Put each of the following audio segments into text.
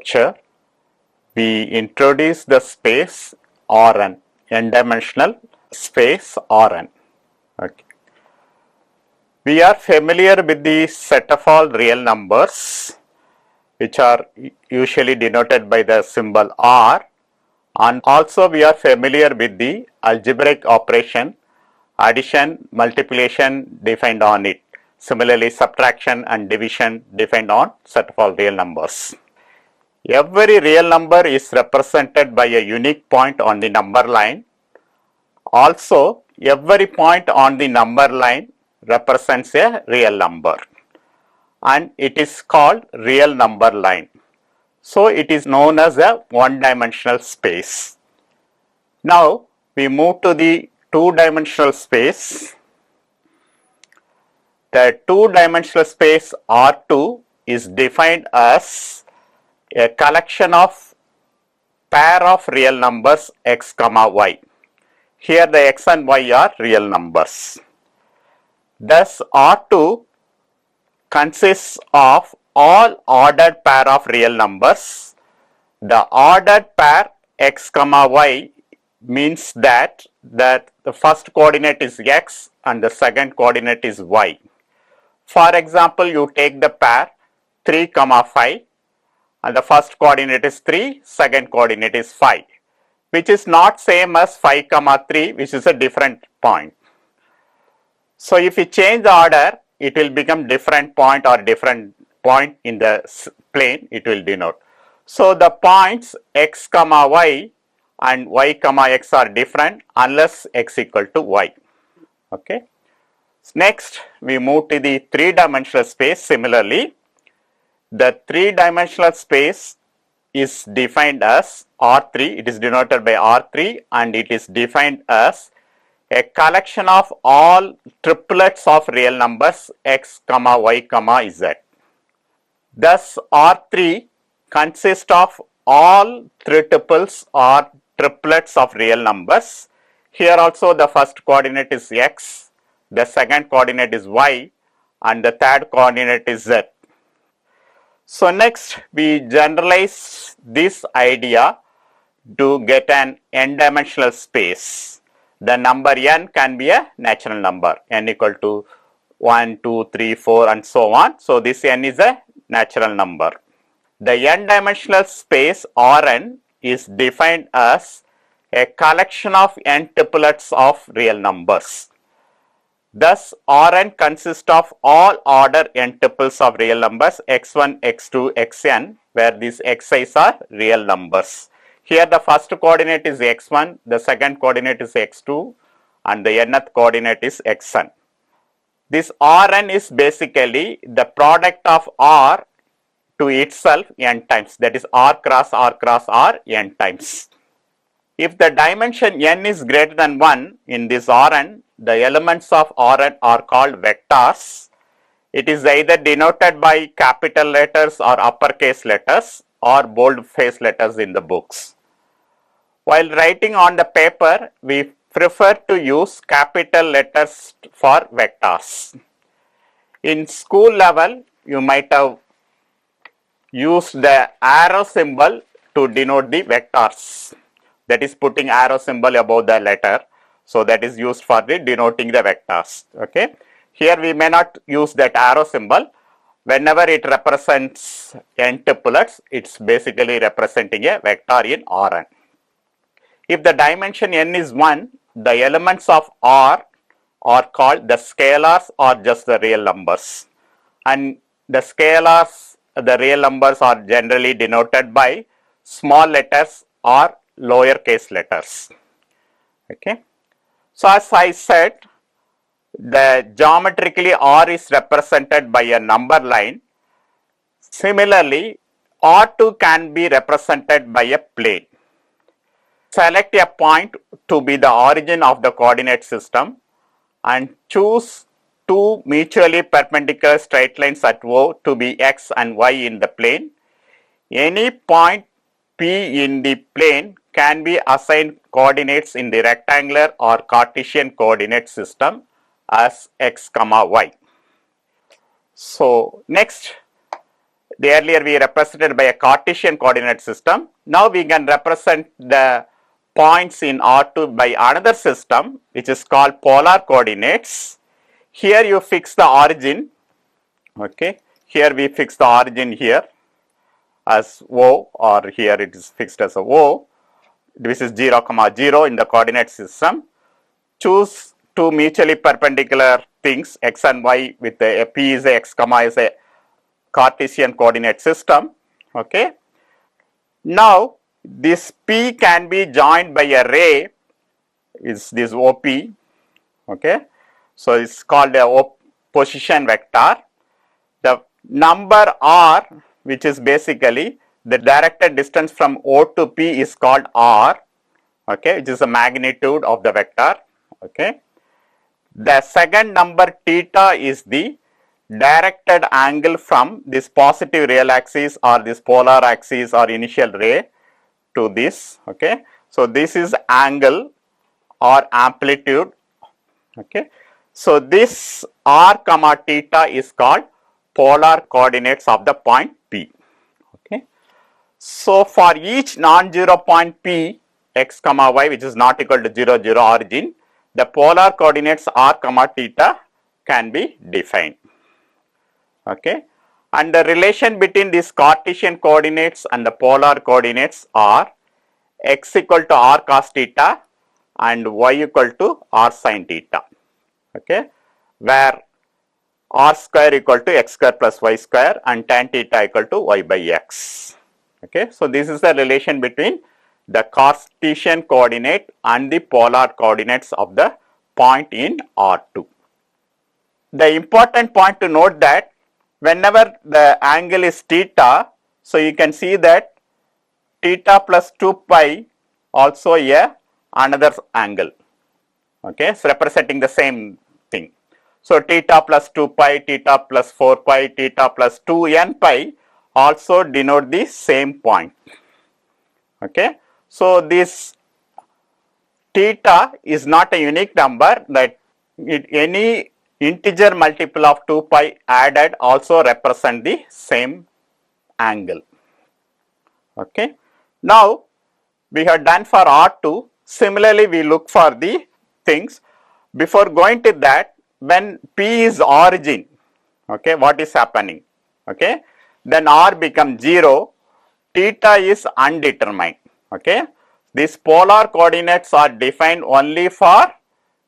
lecture, we introduce the space Rn, n-dimensional space Rn. Okay. We are familiar with the set of all real numbers, which are usually denoted by the symbol R, and also we are familiar with the algebraic operation addition, multiplication defined on it. Similarly, subtraction and division defined on set of all real numbers. Every real number is represented by a unique point on the number line. Also, every point on the number line represents a real number, and it is called real number line. So, it is known as a one-dimensional space. Now, we move to the two-dimensional space. The two-dimensional space R2 is defined as a collection of pair of real numbers x comma y. Here the x and y are real numbers. Thus, R2 consists of all ordered pair of real numbers. The ordered pair x comma y means that the first coordinate is x and the second coordinate is y. For example, you take the pair 3 comma 5 and the first coordinate is 3, second coordinate is 5, which is not same as 5 comma 3, which is a different point. So, if you change the order, it will become different point or different point in the plane it will denote. So, the points x comma y and y comma x are different unless x equal to y. Okay. Next, we move to the three-dimensional space. Similarly, the three-dimensional space is defined as R3. It is denoted by R3 and it is defined as a collection of all triplets of real numbers x comma y comma z. Thus, R3 consists of all three tuples or triplets of real numbers. Here also the first coordinate is x, the second coordinate is y, and the third coordinate is z. So, next we generalize this idea to get an n-dimensional space. The number n can be a natural number, n equal to 1, 2, 3, 4 and so on. So, this n is a natural number. The n-dimensional space Rn is defined as a collection of n tuplets of real numbers. Thus, Rn consists of all order n tuples of real numbers x1, x2, xn, where these xi's are real numbers. Here the first coordinate is x1, the second coordinate is x2 and the nth coordinate is xn. This Rn is basically the product of R to itself n times, that is R cross R n times. If the dimension n is greater than 1 in this Rn, the elements of Rn are called vectors. It is either denoted by capital letters or uppercase letters or bold-face letters in the books. While writing on the paper, we prefer to use capital letters for vectors. In school level, you might have used the arrow symbol to denote the vectors. That is putting arrow symbol above the letter. So, that is used for the denoting the vectors. Okay. Here we may not use that arrow symbol. Whenever it represents n tuplets, it is basically representing a vector in Rn. If the dimension n is 1, the elements of R are called the scalars or just the real numbers. And the scalars, the real numbers are generally denoted by small letters or lowercase letters. Okay. So, as I said, the geometrically R is represented by a number line. Similarly, R2 can be represented by a plane. Select a point to be the origin of the coordinate system and choose two mutually perpendicular straight lines at O to be x and y in the plane. Any point P in the plane can be assigned coordinates in the rectangular or Cartesian coordinate system as x comma y. So, next Earlier we represented by a Cartesian coordinate system. Now we can represent the points in R2 by another system which is called polar coordinates. Here you fix the origin, okay. Here we fix the origin here as O, or here it is fixed as a O. This is 0, 0 in the coordinate system. Choose two mutually perpendicular things x and y with the P is a x, is a Cartesian coordinate system, okay. Now this P can be joined by a ray, is this OP, okay. So it's called a position vector. The number R, which is basically the directed distance from O to P, is called R, okay, which is the magnitude of the vector, okay. The second number theta is the directed angle from this positive real axis or this polar axis or initial ray to this, okay. So this is angle or amplitude, okay. So this R comma theta is called polar coordinates of the point P, okay. So for each non-zero point P, x comma y, which is not equal to 0, 0 origin, the polar coordinates R comma theta can be defined, okay. And the relation between these Cartesian coordinates and the polar coordinates are x equal to R cos theta and y equal to R sin theta, okay, where R square equal to x square plus y square and tan theta equal to y by x, okay. So this is the relation between the Cartesian coordinate and the polar coordinates of the point in R2. The important point to note that whenever the angle is theta, so you can see that theta plus 2 pi also another angle, okay, so representing the same thing. So theta plus 2 pi, theta plus 4 pi, theta plus 2n pi also denote the same point, okay. So this theta is not a unique number, that any integer multiple of 2 pi added also represent the same angle, okay. Now we have done for R2. Similarly we look for the things. Before going to that, when P is origin, okay, what is happening, okay, then R becomes 0, theta is undetermined, okay. These polar coordinates are defined only for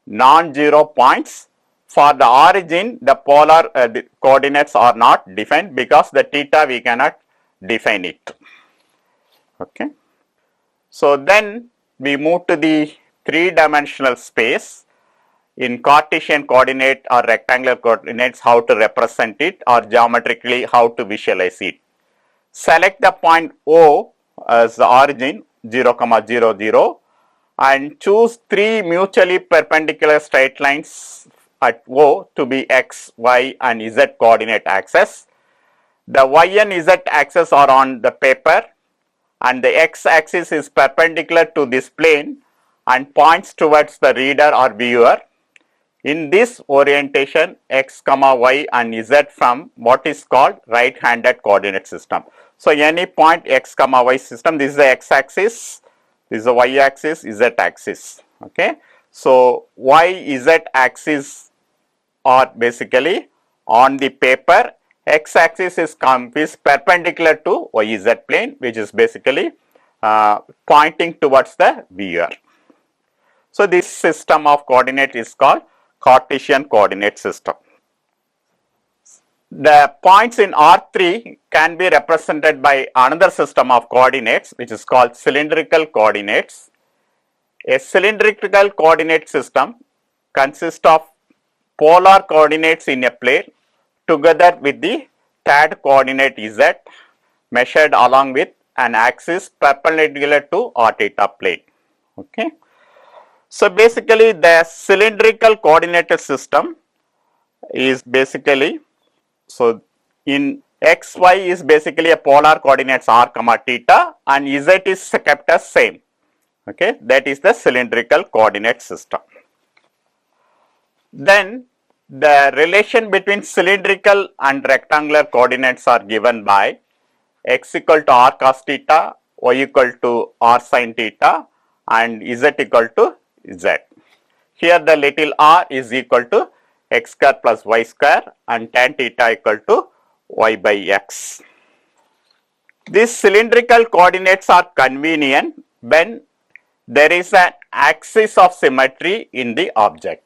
non-zero points. For the origin, the polar the coordinates are not defined because the theta we cannot define it, okay. So then we move to the three-dimensional space. In Cartesian coordinate or rectangular coordinates, how to represent it, or geometrically how to visualize it. Select the point O as the origin 0, 0, 0 and choose three mutually perpendicular straight lines at O to be x, y and z coordinate axes. The y and z axes are on the paper and the x axis is perpendicular to this plane and points towards the reader or viewer. In this orientation, x, y and z from what is called right-handed coordinate system. So any point x, y system, this is the x axis, this is the y axis, z axis, okay. So y, z axis are basically on the paper, x axis is perpendicular to y, z plane, which is basically pointing towards the viewer. So this system of coordinate is called Cartesian coordinate system. The points in R3 can be represented by another system of coordinates which is called cylindrical coordinates. A cylindrical coordinate system consists of polar coordinates in a plane together with the third coordinate z measured along with an axis perpendicular to r theta plane, okay. So basically the cylindrical coordinated system is basically, so in x, y is basically a polar coordinates r comma theta and z is kept as same, okay, that is the cylindrical coordinate system. Then the relation between cylindrical and rectangular coordinates are given by x equal to r cos theta, y equal to r sin theta, and z equal to z. Here the little r is equal to x square plus y square and tan theta equal to y by x. These cylindrical coordinates are convenient when there is an axis of symmetry in the object.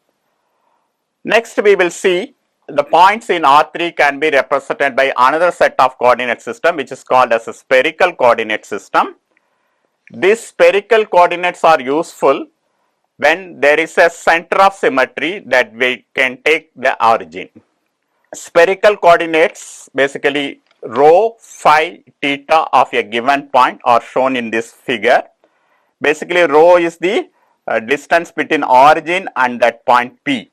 Next we will see the points in R3 can be represented by another set of coordinate system which is called as a spherical coordinate system. These spherical coordinates are useful when there is a center of symmetry that we can take the origin. Spherical coordinates, basically rho, phi, theta of a given point are shown in this figure. Basically rho is the distance between origin and that point P.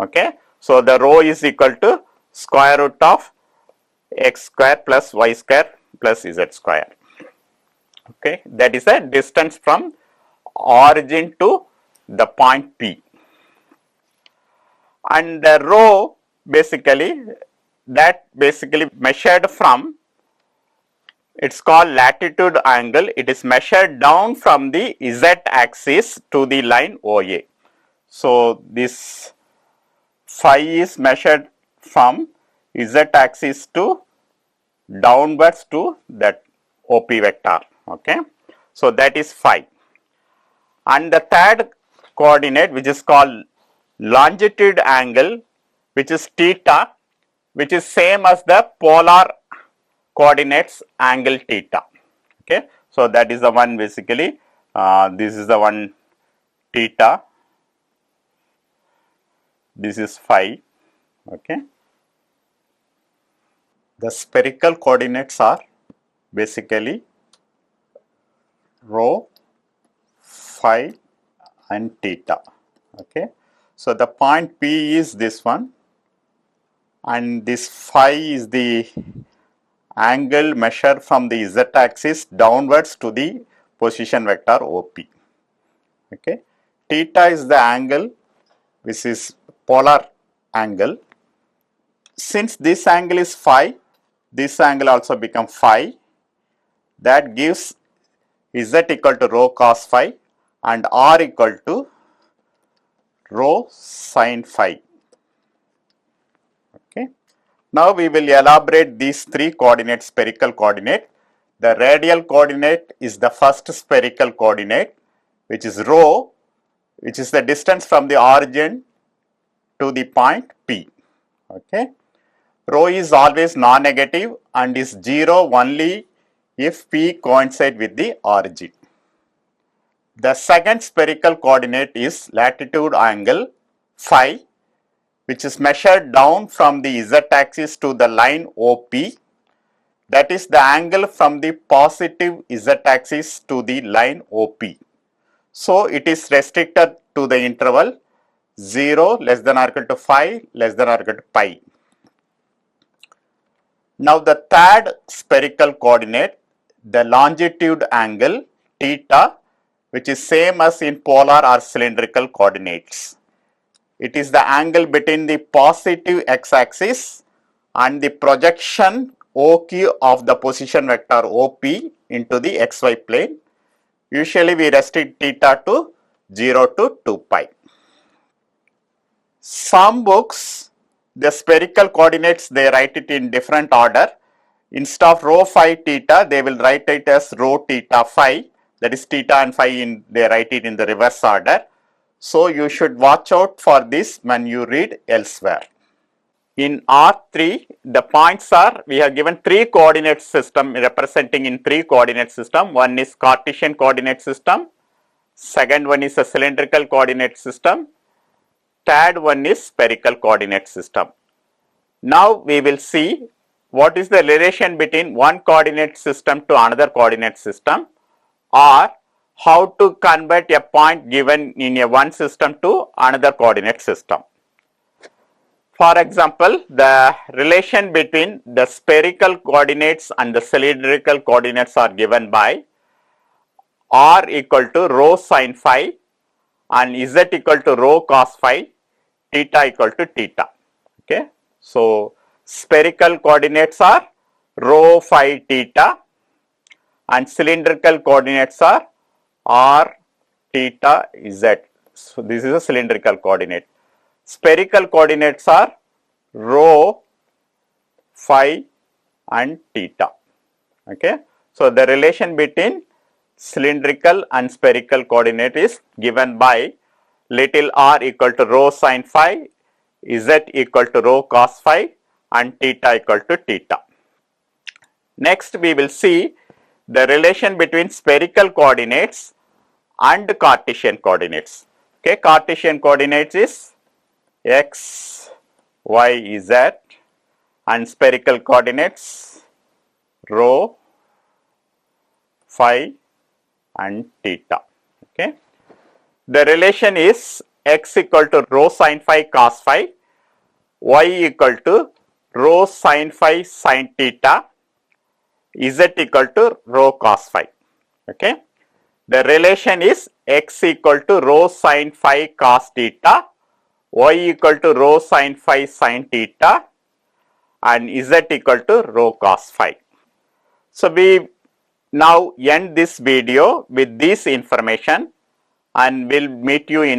Okay. So the rho is equal to square root of x square plus y square plus z square. Okay. That is a distance from origin to the point P. And the rho basically measured from, it's called latitude angle. It is measured down from the z axis to the line OA. So this phi is measured from z axis to downwards to that OP vector. Okay. So that is phi. And the third coordinate which is called longitude angle, which is theta, which is same as the polar coordinates angle theta. Okay. So that is the one basically, this is the one theta, this is phi. Okay. The spherical coordinates are basically rho, phi and theta. Okay. So the point P is this one, and this phi is the angle measured from the z axis downwards to the position vector OP. Okay. Theta is the angle which is polar angle. Since this angle is phi, this angle also become phi. That gives z equal to rho cos phi and r equal to rho sin phi. Okay. Now we will elaborate these three coordinates, spherical coordinate. The radial coordinate is the first spherical coordinate, which is rho, which is the distance from the origin to the point P. Okay. Rho is always non-negative and is 0 only if P coincide with the origin. The second spherical coordinate is latitude angle phi, which is measured down from the z axis to the line OP. That is the angle from the positive z axis to the line OP. So it is restricted to the interval 0 less than or equal to phi less than or equal to pi. Now the third spherical coordinate, the longitude angle theta, which is same as in polar or cylindrical coordinates. It is the angle between the positive x-axis and the projection OQ of the position vector OP into the xy plane. Usually we restrict theta to 0 to 2 pi. Some books, the spherical coordinates, they write it in different order. Instead of rho phi theta, they will write it as rho theta phi. That is theta and phi, they write it in the reverse order. So you should watch out for this when you read elsewhere. In R3, the points are, we have given three coordinate system representing in three coordinate system. One is Cartesian coordinate system, second one is a cylindrical coordinate system, third one is spherical coordinate system. Now we will see what is the relation between one coordinate system to another coordinate system, or how to convert a point given in a one system to another coordinate system. For example, the relation between the spherical coordinates and the cylindrical coordinates are given by r equal to rho sin phi and z equal to rho cos phi, theta equal to theta. Okay. So spherical coordinates are rho phi theta, and cylindrical coordinates are r theta z. So this is a cylindrical coordinate. Spherical coordinates are rho phi and theta. Okay. So the relation between cylindrical and spherical coordinate is given by little r equal to rho sin phi, z equal to rho cos phi, and theta equal to theta. Next we will see the relation between spherical coordinates and Cartesian coordinates. Okay, Cartesian coordinates is x, y, z, and spherical coordinates rho, phi, and theta. Okay. The relation is x equal to rho sin phi cos phi, y equal to rho sin phi sin theta, z equal to rho cos phi. Okay. The relation is x equal to rho sin phi cos theta, y equal to rho sin phi sin theta, and z equal to rho cos phi. So we now end this video with this information, and we'll meet you in